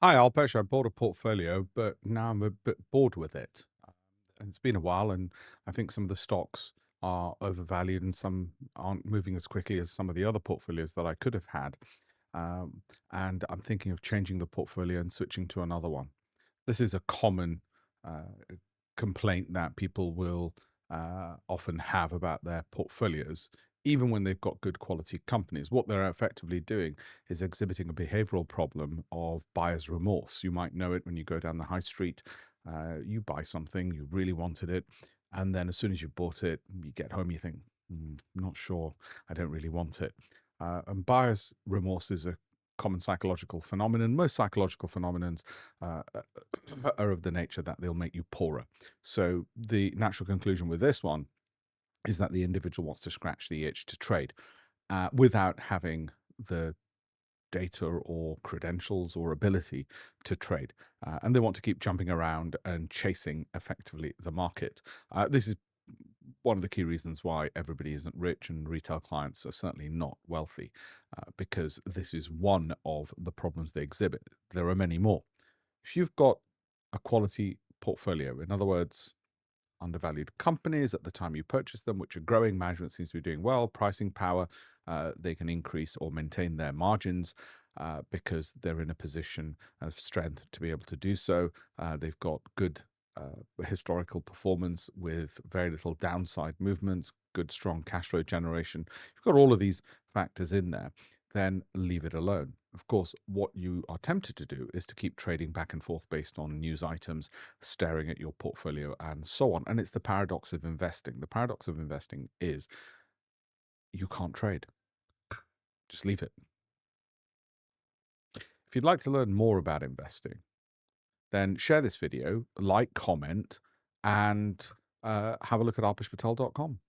Hi, Alpesh. I bought a portfolio, but now I'm a bit bored with it. And it's been a while, and I think some of the stocks are overvalued and some aren't moving as quickly as some of the other portfolios that I could have had. And I'm thinking of changing the portfolio and switching to another one. This is a common uh, complaint that people will often have about their portfolios, even when they've got good quality companies. What they're effectively doing is exhibiting a behavioral problem of buyer's remorse. You might know it when you go down the high street, you buy something, you really wanted it, and then as soon as you bought it, you get home, you think, I'm not sure, I don't really want it. And buyer's remorse is a common psychological phenomenon. Most psychological phenomenons uh, are of the nature that they'll make you poorer. So the natural conclusion with this one is that the individual wants to scratch the itch to trade without having the data or credentials or ability to trade. And they want to keep jumping around and chasing effectively the market. This is one of the key reasons why everybody isn't rich and retail clients are certainly not wealthy, because this is one of the problems they exhibit. There are many more. If you've got a quality portfolio, in other words, undervalued companies at the time you purchase them, which are growing, management seems to be doing well, pricing power, they can increase or maintain their margins because they're in a position of strength to be able to do so. They've got good historical performance with very little downside movements, good strong cash flow generation. You've got all of these factors in there, then leave it alone. Of course, what you are tempted to do is to keep trading back and forth based on news items, staring at your portfolio, and so on. And it's the paradox of investing. The paradox of investing is you can't trade. Just leave it. If you'd like to learn more about investing, then share this video, like, comment, and have a look at alpeshpatel.com.